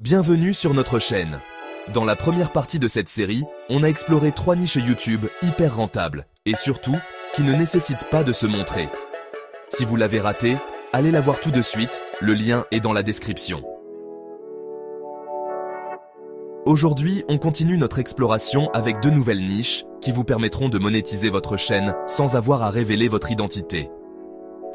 Bienvenue sur notre chaîne. Dans la première partie de cette série, on a exploré 3 niches YouTube hyper rentables et surtout, qui ne nécessitent pas de se montrer. Si vous l'avez raté, allez la voir tout de suite, le lien est dans la description. Aujourd'hui, on continue notre exploration avec 2 nouvelles niches qui vous permettront de monétiser votre chaîne sans avoir à révéler votre identité.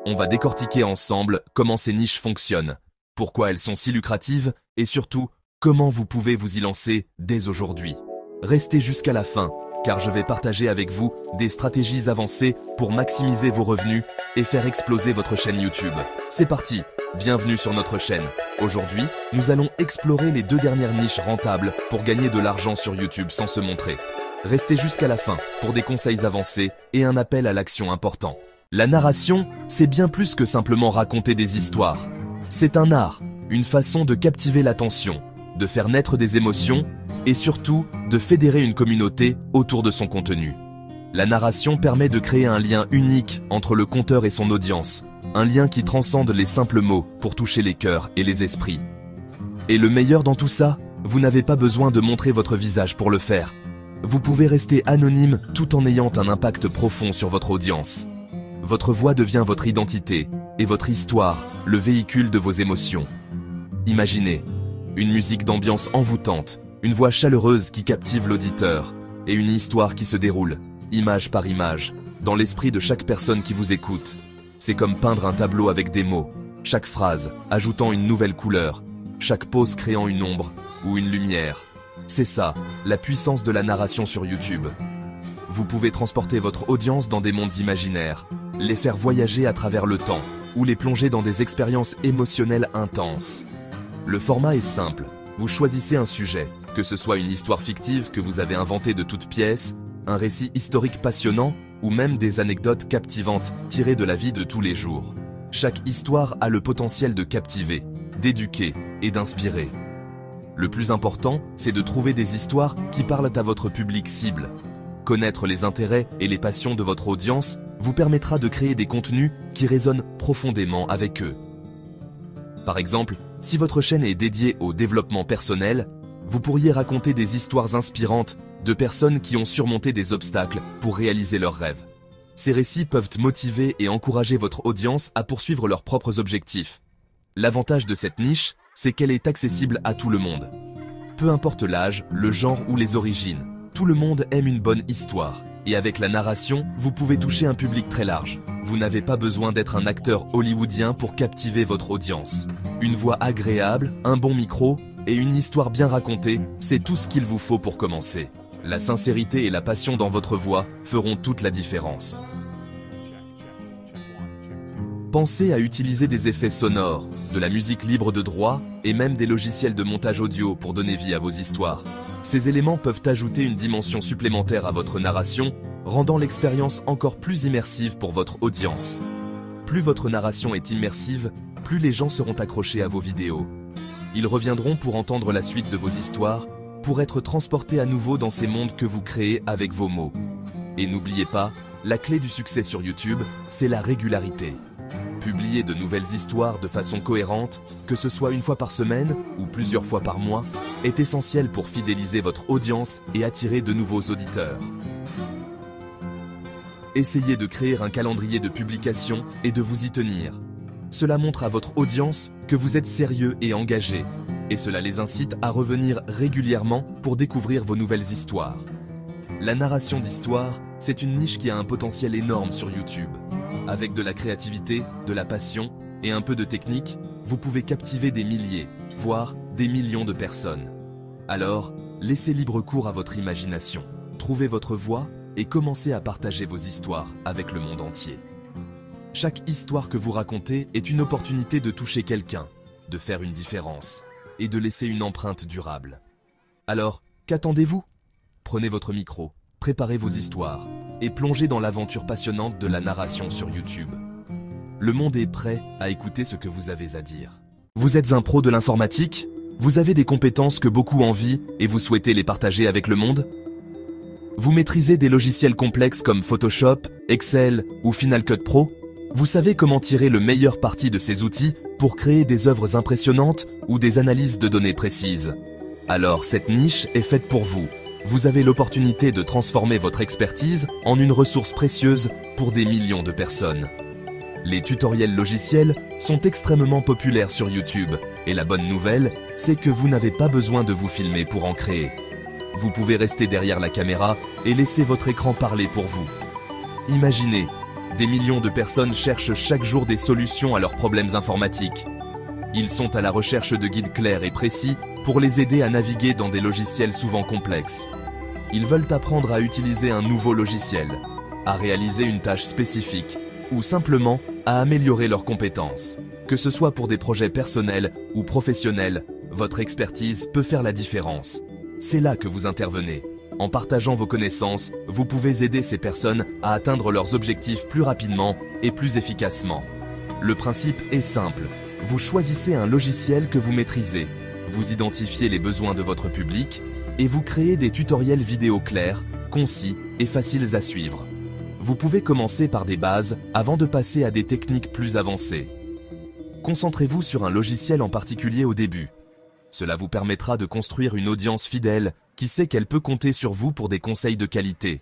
On va décortiquer ensemble comment ces niches fonctionnent, pourquoi elles sont si lucratives et surtout, comment vous pouvez vous y lancer dès aujourd'hui. Restez jusqu'à la fin, car je vais partager avec vous des stratégies avancées pour maximiser vos revenus et faire exploser votre chaîne YouTube. C'est parti, bienvenue sur notre chaîne. Aujourd'hui, nous allons explorer les 2 dernières niches rentables pour gagner de l'argent sur YouTube sans se montrer. Restez jusqu'à la fin pour des conseils avancés et un appel à l'action important. La narration, c'est bien plus que simplement raconter des histoires. C'est un art, une façon de captiver l'attention, de faire naître des émotions et surtout de fédérer une communauté autour de son contenu. La narration permet de créer un lien unique entre le conteur et son audience, un lien qui transcende les simples mots pour toucher les cœurs et les esprits. Et le meilleur dans tout ça, vous n'avez pas besoin de montrer votre visage pour le faire. Vous pouvez rester anonyme tout en ayant un impact profond sur votre audience. Votre voix devient votre identité et votre histoire, le véhicule de vos émotions. Imaginez, une musique d'ambiance envoûtante, une voix chaleureuse qui captive l'auditeur et une histoire qui se déroule, image par image, dans l'esprit de chaque personne qui vous écoute. C'est comme peindre un tableau avec des mots, chaque phrase ajoutant une nouvelle couleur, chaque pause créant une ombre ou une lumière. C'est ça, la puissance de la narration sur YouTube. Vous pouvez transporter votre audience dans des mondes imaginaires, les faire voyager à travers le temps, ou les plonger dans des expériences émotionnelles intenses. Le format est simple, vous choisissez un sujet, que ce soit une histoire fictive que vous avez inventée de toutes pièces, un récit historique passionnant, ou même des anecdotes captivantes tirées de la vie de tous les jours. Chaque histoire a le potentiel de captiver, d'éduquer et d'inspirer. Le plus important, c'est de trouver des histoires qui parlent à votre public cible. Connaître les intérêts et les passions de votre audience vous permettra de créer des contenus qui résonnent profondément avec eux. Par exemple, si votre chaîne est dédiée au développement personnel, vous pourriez raconter des histoires inspirantes de personnes qui ont surmonté des obstacles pour réaliser leurs rêves. Ces récits peuvent motiver et encourager votre audience à poursuivre leurs propres objectifs. L'avantage de cette niche, c'est qu'elle est accessible à tout le monde. Peu importe l'âge, le genre ou les origines. Tout le monde aime une bonne histoire, et avec la narration, vous pouvez toucher un public très large. Vous n'avez pas besoin d'être un acteur hollywoodien pour captiver votre audience. Une voix agréable, un bon micro et une histoire bien racontée, c'est tout ce qu'il vous faut pour commencer. La sincérité et la passion dans votre voix feront toute la différence. Pensez à utiliser des effets sonores, de la musique libre de droit et même des logiciels de montage audio pour donner vie à vos histoires. Ces éléments peuvent ajouter une dimension supplémentaire à votre narration, rendant l'expérience encore plus immersive pour votre audience. Plus votre narration est immersive, plus les gens seront accrochés à vos vidéos. Ils reviendront pour entendre la suite de vos histoires, pour être transportés à nouveau dans ces mondes que vous créez avec vos mots. Et n'oubliez pas, la clé du succès sur YouTube, c'est la régularité. Publier de nouvelles histoires de façon cohérente, que ce soit une fois par semaine ou plusieurs fois par mois, est essentiel pour fidéliser votre audience et attirer de nouveaux auditeurs. Essayez de créer un calendrier de publication et de vous y tenir. Cela montre à votre audience que vous êtes sérieux et engagé, et cela les incite à revenir régulièrement pour découvrir vos nouvelles histoires. La narration d'histoire, c'est une niche qui a un potentiel énorme sur YouTube. Avec de la créativité, de la passion et un peu de technique, vous pouvez captiver des milliers, voire des millions de personnes. Alors, laissez libre cours à votre imagination, trouvez votre voix et commencez à partager vos histoires avec le monde entier. Chaque histoire que vous racontez est une opportunité de toucher quelqu'un, de faire une différence et de laisser une empreinte durable. Alors, qu'attendez-vous? Prenez votre micro, préparez vos histoires et plongez dans l'aventure passionnante de la narration sur YouTube. Le monde est prêt à écouter ce que vous avez à dire. Vous êtes un pro de l'informatique? Vous avez des compétences que beaucoup envient et vous souhaitez les partager avec le monde? Vous maîtrisez des logiciels complexes comme Photoshop, Excel ou Final Cut Pro? Vous savez comment tirer le meilleur parti de ces outils pour créer des œuvres impressionnantes ou des analyses de données précises. Alors cette niche est faite pour vous. Vous avez l'opportunité de transformer votre expertise en une ressource précieuse pour des millions de personnes. Les tutoriels logiciels sont extrêmement populaires sur YouTube et la bonne nouvelle, c'est que vous n'avez pas besoin de vous filmer pour en créer. Vous pouvez rester derrière la caméra et laisser votre écran parler pour vous. Imaginez, des millions de personnes cherchent chaque jour des solutions à leurs problèmes informatiques. Ils sont à la recherche de guides clairs et précis pour les aider à naviguer dans des logiciels souvent complexes. Ils veulent apprendre à utiliser un nouveau logiciel, à réaliser une tâche spécifique ou simplement à améliorer leurs compétences. Que ce soit pour des projets personnels ou professionnels, votre expertise peut faire la différence. C'est là que vous intervenez. En partageant vos connaissances, vous pouvez aider ces personnes à atteindre leurs objectifs plus rapidement et plus efficacement. Le principe est simple. Vous choisissez un logiciel que vous maîtrisez, vous identifiez les besoins de votre public et vous créez des tutoriels vidéo clairs, concis et faciles à suivre. Vous pouvez commencer par des bases avant de passer à des techniques plus avancées. Concentrez-vous sur un logiciel en particulier au début. Cela vous permettra de construire une audience fidèle qui sait qu'elle peut compter sur vous pour des conseils de qualité.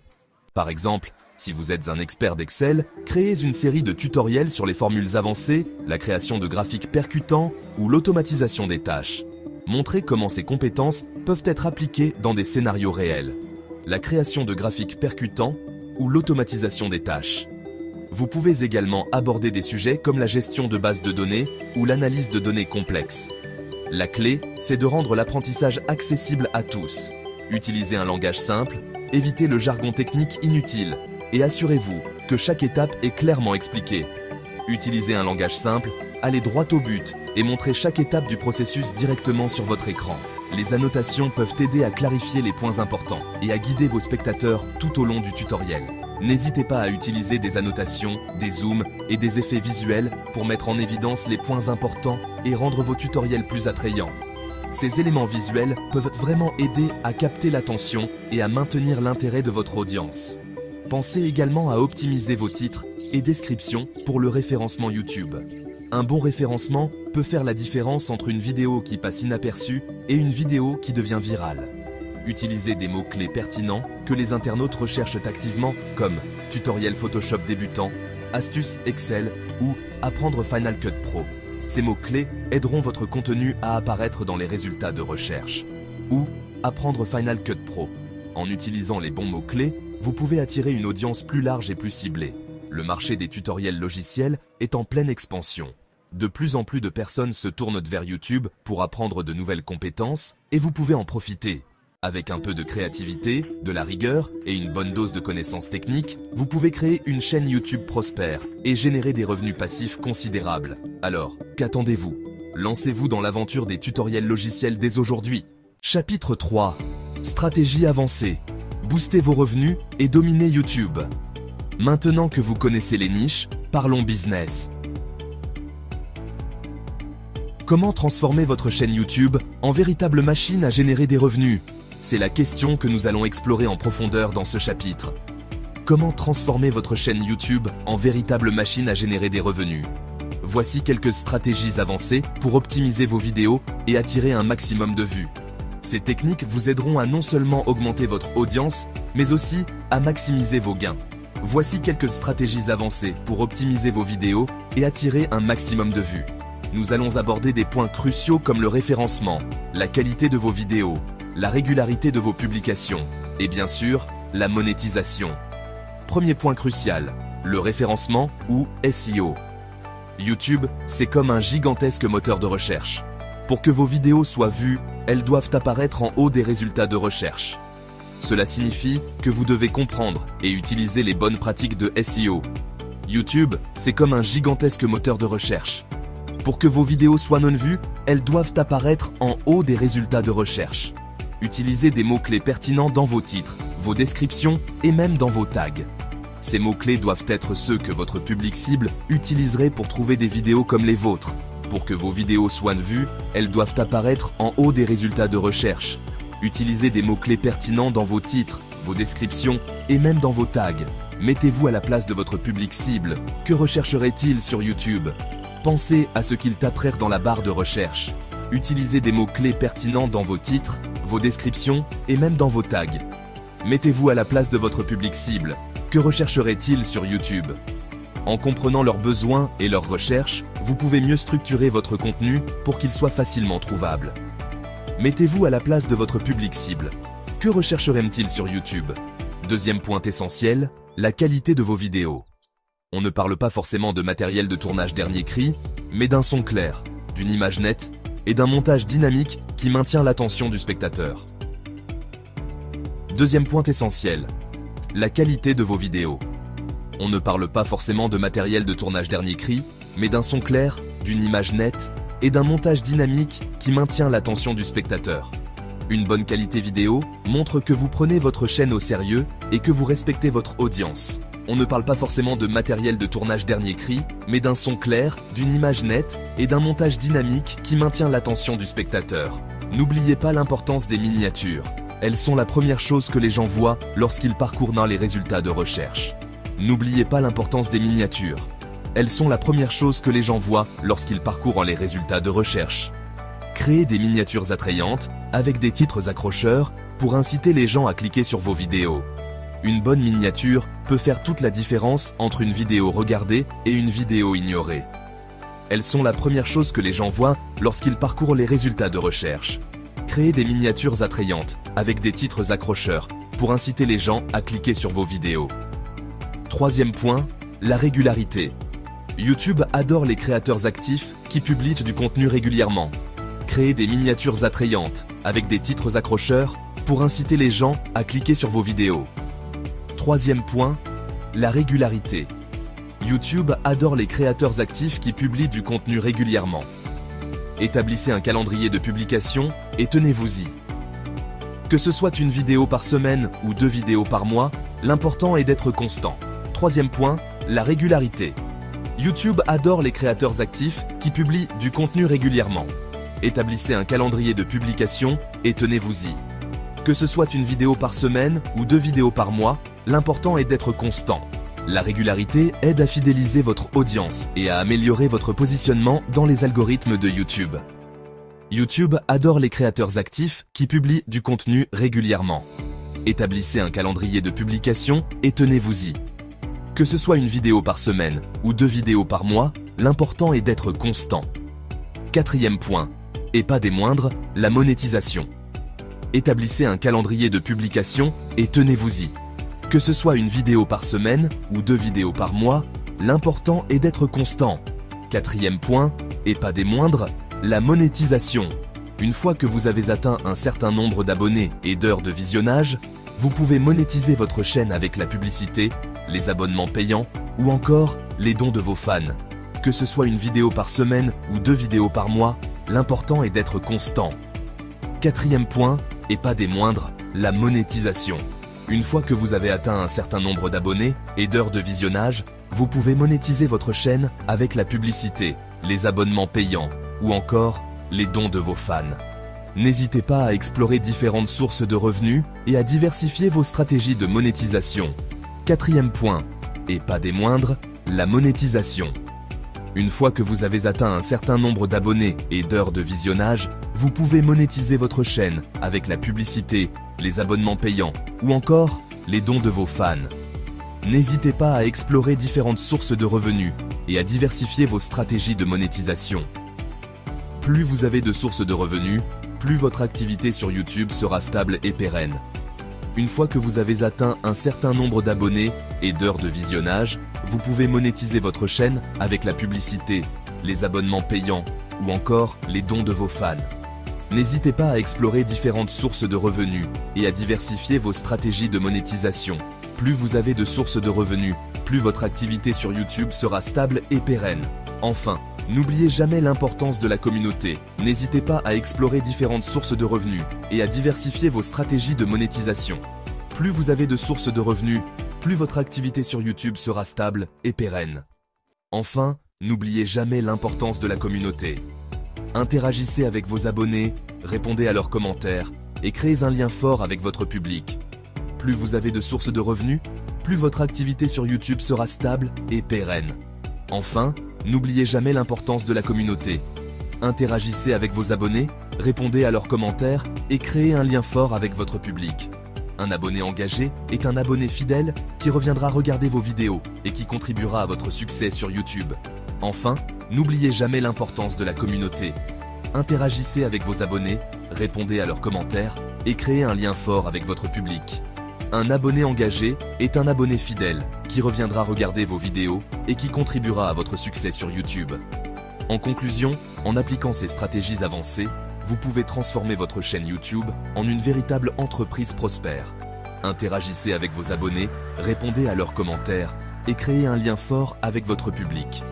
Par exemple, si vous êtes un expert d'Excel, créez une série de tutoriels sur les formules avancées, la création de graphiques percutants ou l'automatisation des tâches. Montrez comment ces compétences peuvent être appliquées dans des scénarios réels. La création de graphiques percutants ou l'automatisation des tâches. Vous pouvez également aborder des sujets comme la gestion de bases de données ou l'analyse de données complexes. La clé, c'est de rendre l'apprentissage accessible à tous. Utilisez un langage simple, évitez le jargon technique inutile et assurez-vous que chaque étape est clairement expliquée. Utilisez un langage simple, allez droit au but et montrez chaque étape du processus directement sur votre écran. Les annotations peuvent aider à clarifier les points importants et à guider vos spectateurs tout au long du tutoriel. N'hésitez pas à utiliser des annotations, des zooms et des effets visuels pour mettre en évidence les points importants et rendre vos tutoriels plus attrayants. Ces éléments visuels peuvent vraiment aider à capter l'attention et à maintenir l'intérêt de votre audience. Pensez également à optimiser vos titres et descriptions pour le référencement YouTube. Un bon référencement peut faire la différence entre une vidéo qui passe inaperçue et une vidéo qui devient virale. Utilisez des mots-clés pertinents que les internautes recherchent activement comme « tutoriel Photoshop débutant »,« astuces Excel » ou « apprendre Final Cut Pro ». Ces mots-clés aideront votre contenu à apparaître dans les résultats de recherche. Ou « apprendre Final Cut Pro ». En utilisant les bons mots-clés, vous pouvez attirer une audience plus large et plus ciblée. Le marché des tutoriels logiciels est en pleine expansion. De plus en plus de personnes se tournent vers YouTube pour apprendre de nouvelles compétences et vous pouvez en profiter. Avec un peu de créativité, de la rigueur et une bonne dose de connaissances techniques, vous pouvez créer une chaîne YouTube prospère et générer des revenus passifs considérables. Alors, qu'attendez-vous? Lancez-vous dans l'aventure des tutoriels logiciels dès aujourd'hui. Chapitre 3. Stratégie avancée. Boostez vos revenus et dominez YouTube. Maintenant que vous connaissez les niches, parlons business. Comment transformer votre chaîne YouTube en véritable machine à générer des revenus? C'est la question que nous allons explorer en profondeur dans ce chapitre. Comment transformer votre chaîne YouTube en véritable machine à générer des revenus? Voici quelques stratégies avancées pour optimiser vos vidéos et attirer un maximum de vues. Ces techniques vous aideront à non seulement augmenter votre audience, mais aussi à maximiser vos gains. Voici quelques stratégies avancées pour optimiser vos vidéos et attirer un maximum de vues. Nous allons aborder des points cruciaux comme le référencement, la qualité de vos vidéos, la régularité de vos publications et bien sûr, la monétisation. Premier point crucial, le référencement ou SEO. YouTube, c'est comme un gigantesque moteur de recherche. Pour que vos vidéos soient vues, elles doivent apparaître en haut des résultats de recherche. Cela signifie que vous devez comprendre et utiliser les bonnes pratiques de SEO. YouTube, c'est comme un gigantesque moteur de recherche. Pour que vos vidéos soient non vues, elles doivent apparaître en haut des résultats de recherche. Utilisez des mots-clés pertinents dans vos titres, vos descriptions et même dans vos tags. Ces mots-clés doivent être ceux que votre public cible utiliserait pour trouver des vidéos comme les vôtres. Pour que vos vidéos soient vues, elles doivent apparaître en haut des résultats de recherche. Utilisez des mots-clés pertinents dans vos titres, vos descriptions et même dans vos tags. Mettez-vous à la place de votre public cible. Que rechercherait-il sur YouTube? Pensez à ce qu'ils taperaient dans la barre de recherche. Utilisez des mots-clés pertinents dans vos titres, vos descriptions et même dans vos tags. Mettez-vous à la place de votre public cible. Que rechercherait-il sur YouTube? En comprenant leurs besoins et leurs recherches, vous pouvez mieux structurer votre contenu pour qu'il soit facilement trouvable. Mettez-vous à la place de votre public cible. Que rechercherait-il sur YouTube? Deuxième point essentiel, la qualité de vos vidéos. On ne parle pas forcément de matériel de tournage dernier cri, mais d'un son clair, d'une image nette et d'un montage dynamique qui maintient l'attention du spectateur. Deuxième point essentiel, la qualité de vos vidéos. On ne parle pas forcément de matériel de tournage dernier cri, mais d'un son clair, d'une image nette et d'un montage dynamique qui maintient l'attention du spectateur. Une bonne qualité vidéo montre que vous prenez votre chaîne au sérieux et que vous respectez votre audience. On ne parle pas forcément de matériel de tournage dernier cri, mais d'un son clair, d'une image nette et d'un montage dynamique qui maintient l'attention du spectateur. N'oubliez pas l'importance des miniatures. Elles sont la première chose que les gens voient lorsqu'ils parcourent les résultats de recherche. N'oubliez pas l'importance des miniatures. Elles sont la première chose que les gens voient lorsqu'ils parcourent les résultats de recherche. Créez des miniatures attrayantes avec des titres accrocheurs pour inciter les gens à cliquer sur vos vidéos. Une bonne miniature peut faire toute la différence entre une vidéo regardée et une vidéo ignorée. Elles sont la première chose que les gens voient lorsqu'ils parcourent les résultats de recherche. Créez des miniatures attrayantes avec des titres accrocheurs pour inciter les gens à cliquer sur vos vidéos. Troisième point, la régularité. YouTube adore les créateurs actifs qui publient du contenu régulièrement. Créez des miniatures attrayantes avec des titres accrocheurs pour inciter les gens à cliquer sur vos vidéos. Troisième point, la régularité. YouTube adore les créateurs actifs qui publient du contenu régulièrement. Établissez un calendrier de publication et tenez-vous-y. Que ce soit une vidéo par semaine ou 2 vidéos par mois, l'important est d'être constant. Troisième point, la régularité. YouTube adore les créateurs actifs qui publient du contenu régulièrement. Établissez un calendrier de publication et tenez-vous-y. Que ce soit une vidéo par semaine ou 2 vidéos par mois, l'important est d'être constant. La régularité aide à fidéliser votre audience et à améliorer votre positionnement dans les algorithmes de YouTube. YouTube adore les créateurs actifs qui publient du contenu régulièrement. Établissez un calendrier de publication et tenez-vous-y. Que ce soit une vidéo par semaine ou 2 vidéos par mois, l'important est d'être constant. Quatrième point, et pas des moindres, la monétisation. Établissez un calendrier de publication et tenez-vous-y. Que ce soit une vidéo par semaine ou 2 vidéos par mois, l'important est d'être constant. Quatrième point, et pas des moindres, la monétisation. Une fois que vous avez atteint un certain nombre d'abonnés et d'heures de visionnage, vous pouvez monétiser votre chaîne avec la publicité, les abonnements payants ou encore les dons de vos fans. Que ce soit une vidéo par semaine ou 2 vidéos par mois, l'important est d'être constant. Quatrième point, et pas des moindres, la monétisation. Une fois que vous avez atteint un certain nombre d'abonnés et d'heures de visionnage, vous pouvez monétiser votre chaîne avec la publicité, les abonnements payants ou encore les dons de vos fans. N'hésitez pas à explorer différentes sources de revenus et à diversifier vos stratégies de monétisation. Quatrième point, et pas des moindres, la monétisation. Une fois que vous avez atteint un certain nombre d'abonnés et d'heures de visionnage, vous pouvez monétiser votre chaîne avec la publicité, les abonnements payants ou encore les dons de vos fans. N'hésitez pas à explorer différentes sources de revenus et à diversifier vos stratégies de monétisation. Plus vous avez de sources de revenus, plus votre activité sur YouTube sera stable et pérenne. Une fois que vous avez atteint un certain nombre d'abonnés et d'heures de visionnage, vous pouvez monétiser votre chaîne avec la publicité, les abonnements payants ou encore les dons de vos fans. N'hésitez pas à explorer différentes sources de revenus et à diversifier vos stratégies de monétisation. Plus vous avez de sources de revenus, plus votre activité sur YouTube sera stable et pérenne. Enfin, n'oubliez jamais l'importance de la communauté. N'hésitez pas à explorer différentes sources de revenus et à diversifier vos stratégies de monétisation. Plus vous avez de sources de revenus, plus votre activité sur YouTube sera stable et pérenne. Enfin, n'oubliez jamais l'importance de la communauté. Interagissez avec vos abonnés, répondez à leurs commentaires et créez un lien fort avec votre public. Plus vous avez de sources de revenus, plus votre activité sur YouTube sera stable et pérenne. Enfin, n'oubliez jamais l'importance de la communauté. Interagissez avec vos abonnés, répondez à leurs commentaires et créez un lien fort avec votre public. Un abonné engagé est un abonné fidèle qui reviendra regarder vos vidéos et qui contribuera à votre succès sur YouTube. Enfin, n'oubliez jamais l'importance de la communauté. Interagissez avec vos abonnés, répondez à leurs commentaires et créez un lien fort avec votre public. Un abonné engagé est un abonné fidèle qui reviendra regarder vos vidéos et qui contribuera à votre succès sur YouTube. En conclusion, en appliquant ces stratégies avancées, vous pouvez transformer votre chaîne YouTube en une véritable entreprise prospère. Interagissez avec vos abonnés, répondez à leurs commentaires et créez un lien fort avec votre public.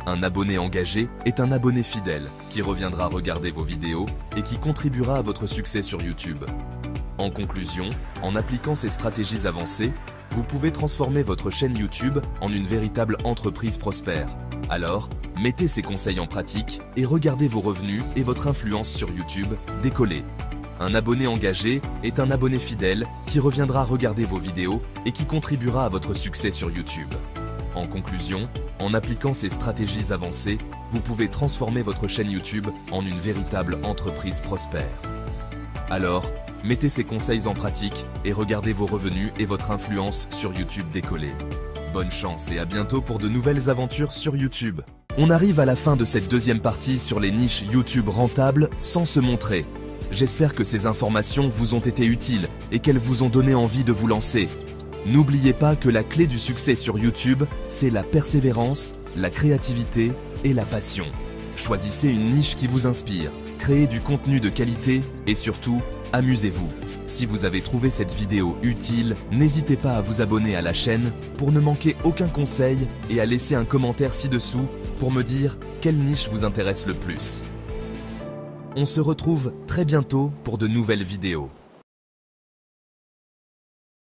Un abonné engagé est un abonné fidèle qui reviendra regarder vos vidéos et qui contribuera à votre succès sur YouTube. En conclusion, en appliquant ces stratégies avancées, vous pouvez transformer votre chaîne YouTube en une véritable entreprise prospère. Alors, mettez ces conseils en pratique et regardez vos revenus et votre influence sur YouTube décoller. Un abonné engagé est un abonné fidèle qui reviendra regarder vos vidéos et qui contribuera à votre succès sur YouTube. En conclusion, en appliquant ces stratégies avancées, vous pouvez transformer votre chaîne YouTube en une véritable entreprise prospère. Alors, mettez ces conseils en pratique et regardez vos revenus et votre influence sur YouTube décoller. Bonne chance et à bientôt pour de nouvelles aventures sur YouTube. On arrive à la fin de cette deuxième partie sur les niches YouTube rentables sans se montrer. J'espère que ces informations vous ont été utiles et qu'elles vous ont donné envie de vous lancer. N'oubliez pas que la clé du succès sur YouTube, c'est la persévérance, la créativité et la passion. Choisissez une niche qui vous inspire, créez du contenu de qualité et surtout, amusez-vous. Si vous avez trouvé cette vidéo utile, n'hésitez pas à vous abonner à la chaîne pour ne manquer aucun conseil et à laisser un commentaire ci-dessous pour me dire quelle niche vous intéresse le plus. On se retrouve très bientôt pour de nouvelles vidéos.